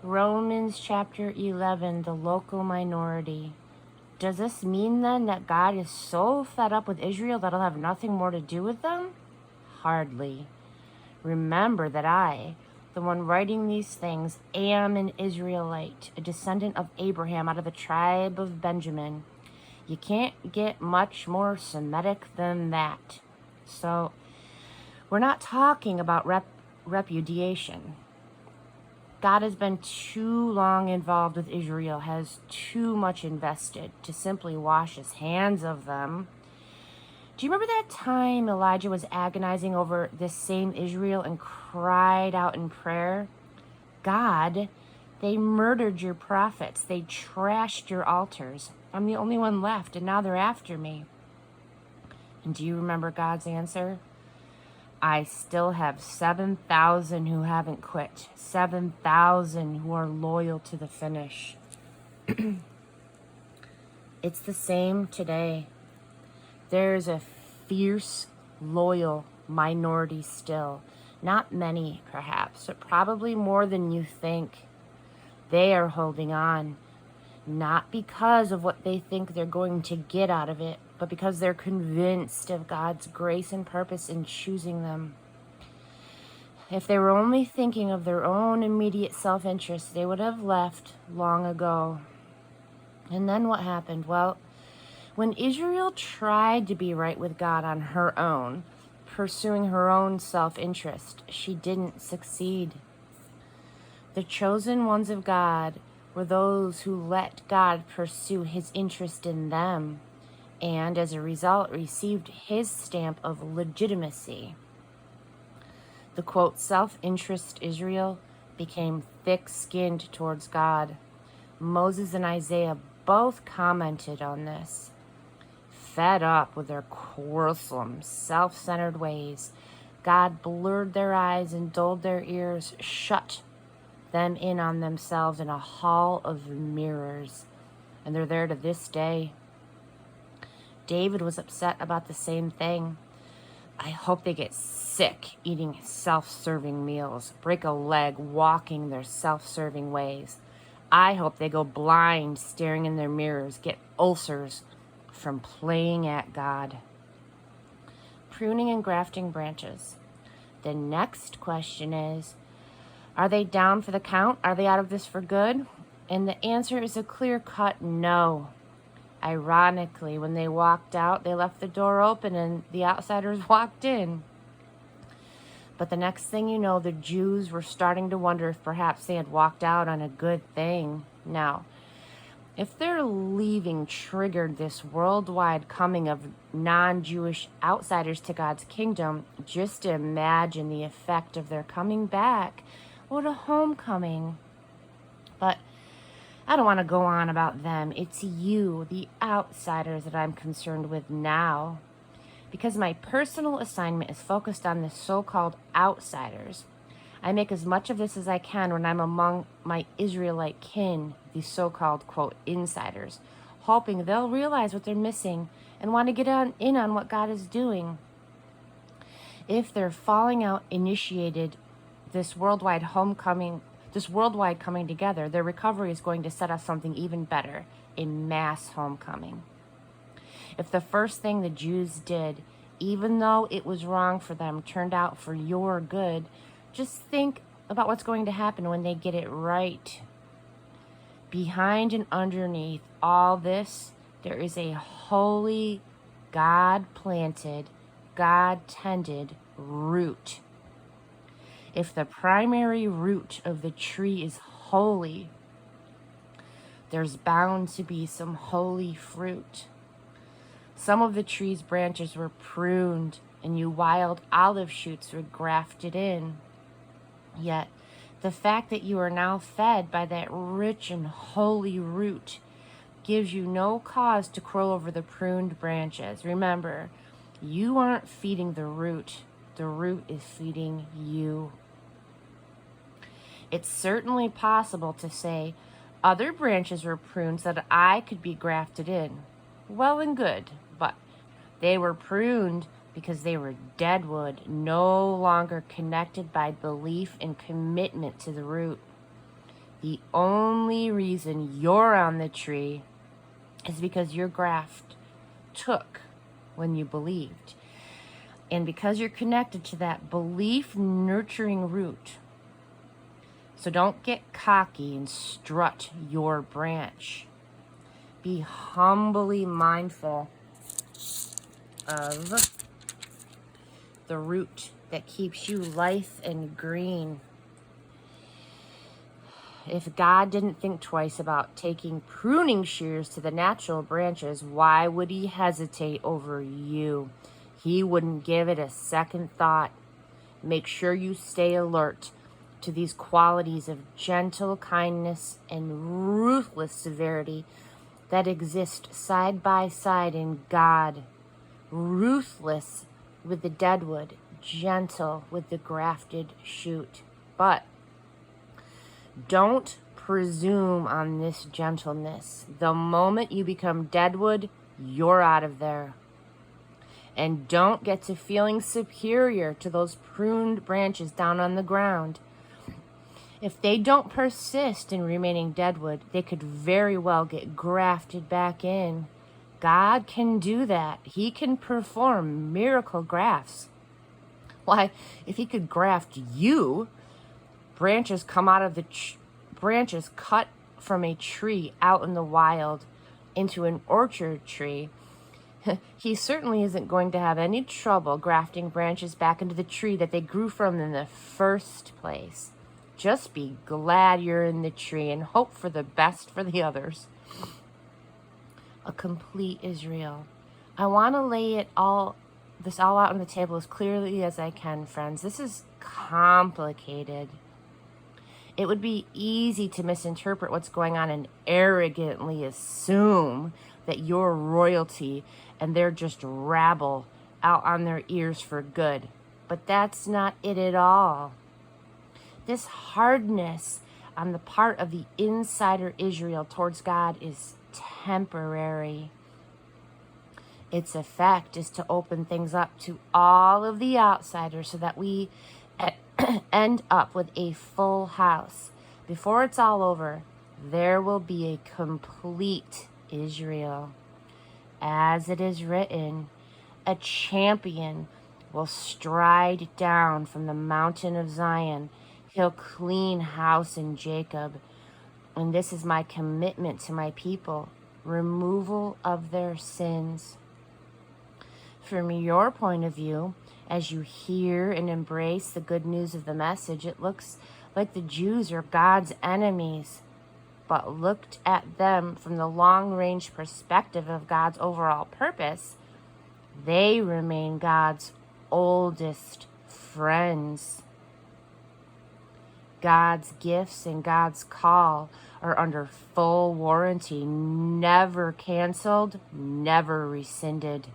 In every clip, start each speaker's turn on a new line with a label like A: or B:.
A: Romans chapter 11, the local minority. Does this mean then that God is so fed up with Israel that he'll have nothing more to do with them? Hardly. Remember that I, the one writing these things, am an Israelite, a descendant of Abraham out of the tribe of Benjamin. You can't get much more Semitic than that. So, we're not talking about repudiation. God has been too long involved with Israel, has too much invested to simply wash his hands of them. Do you remember that time Elijah was agonizing over this same Israel and cried out in prayer? God, they murdered your prophets. They trashed your altars. I'm the only one left, and now they're after me. And do you remember God's answer? I still have 7,000 who haven't quit. 7,000 who are loyal to the finish. It's the same today. There's a fierce, loyal minority still. Not many, perhaps, but probably more than you think. They are holding on, not because of what they think they're going to get out of it, but because they're convinced of God's grace and purpose in choosing them. If they were only thinking of their own immediate self-interest, they would have left long ago. And then what happened? Well, when Israel tried to be right with God on her own, pursuing her own self-interest, she didn't succeed. The chosen ones of God were those who let God pursue his interest in them, and as a result received his stamp of legitimacy. The quote, self-interest Israel became thick-skinned towards God. Moses and Isaiah both commented on this. Fed up with their quarrelsome, self-centered ways, God blurred their eyes and dulled their ears, shut them in on themselves in a hall of mirrors. And they're there to this day. David was upset about the same thing. I hope they get sick eating self-serving meals, break a leg walking their self-serving ways. I hope they go blind staring in their mirrors, get ulcers from playing at God. Pruning and grafting branches. The next question is, are they down for the count? Are they out of this for good? And the answer is a clear-cut no. Ironically, when they walked out, they left the door open and the outsiders walked in. But the next thing you know, the Jews were starting to wonder if perhaps they had walked out on a good thing. Now, if their leaving triggered this worldwide coming of non-Jewish outsiders to God's kingdom, just imagine the effect of their coming back. What a homecoming. But I don't want to go on about them. It's you, the outsiders, that I'm concerned with now. Because my personal assignment is focused on the so-called outsiders, I make as much of this as I can when I'm among my Israelite kin, the so-called, quote, insiders, hoping they'll realize what they're missing and want to get in on what God is doing. If their falling out initiated this worldwide coming together, their recovery is going to set us something even better, a mass homecoming. If the first thing the Jews did, even though it was wrong for them, turned out for your good, just think about what's going to happen when they get it right. Behind and underneath all this, there is a holy, God-planted, God-tended root. If the primary root of the tree is holy, there's bound to be some holy fruit. Some of the tree's branches were pruned and new wild olive shoots were grafted in. Yet, the fact that you are now fed by that rich and holy root gives you no cause to crow over the pruned branches. Remember, you aren't feeding the root is feeding you. It's certainly possible to say, other branches were pruned so that I could be grafted in. Well and good, but they were pruned because they were dead wood, no longer connected by belief and commitment to the root. The only reason you're on the tree is because your graft took when you believed. And because you're connected to that belief nurturing root. So don't get cocky and strut your branch. Be humbly mindful of the root that keeps you lithe and green. If God didn't think twice about taking pruning shears to the natural branches, why would he hesitate over you? He wouldn't give it a second thought. Make sure you stay alert to these qualities of gentle kindness and ruthless severity that exist side by side in God. Ruthless with the deadwood, gentle with the grafted shoot. But don't presume on this gentleness. The moment you become deadwood, you're out of there. And don't get to feeling superior to those pruned branches down on the ground. If they don't persist in remaining deadwood, they could very well get grafted back in. God can do that. He can perform miracle grafts. Why, if he could graft you, branches come out of the branches cut from a tree out in the wild into an orchard tree, he certainly isn't going to have any trouble grafting branches back into the tree that they grew from in the first place. Just be glad you're in the tree and hope for the best for the others. A complete Israel. I want to lay this all out on the table as clearly as I can, friends. This is complicated. It would be easy to misinterpret what's going on and arrogantly assume that you're royalty and they're just rabble out on their ears for good. But that's not it at all. This hardness on the part of the insider Israel towards God is temporary. Its effect is to open things up to all of the outsiders so that we end up with a full house. Before it's all over, there will be a complete Israel. As it is written, a champion will stride down from the mountain of Zion. He'll clean house in Jacob. And this is my commitment to my people, removal of their sins. From your point of view, as you hear and embrace the good news of the message, it looks like the Jews are God's enemies. But looked at them from the long-range perspective of God's overall purpose, they remain God's oldest friends. God's gifts and God's call are under full warranty, never canceled, never rescinded.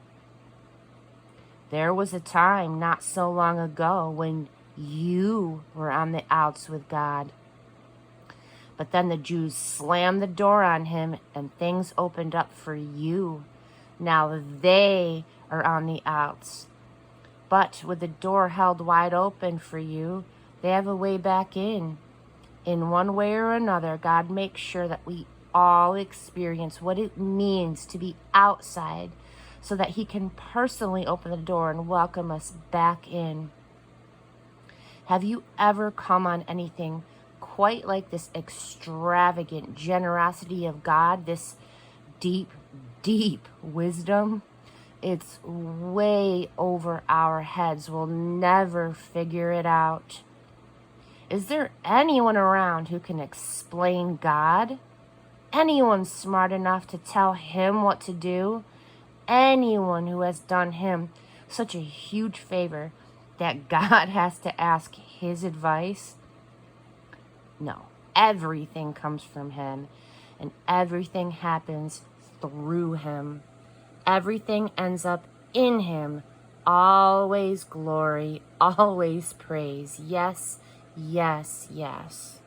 A: There was a time not so long ago when you were on the outs with God. But then the Jews slammed the door on him and things opened up for you. Now they are on the outs. But with the door held wide open for you, they have a way back in. In one way or another, God makes sure that we all experience what it means to be outside so that he can personally open the door and welcome us back in. Have you ever come on anything quite like this extravagant generosity of God, this deep, deep wisdom? It's way over our heads. We'll never figure it out. Is there anyone around who can explain God? Anyone smart enough to tell him what to do? Anyone who has done him such a huge favor that God has to ask his advice? No, everything comes from him, and everything happens through him. Everything ends up in him. Always glory, always praise. Yes, yes, yes.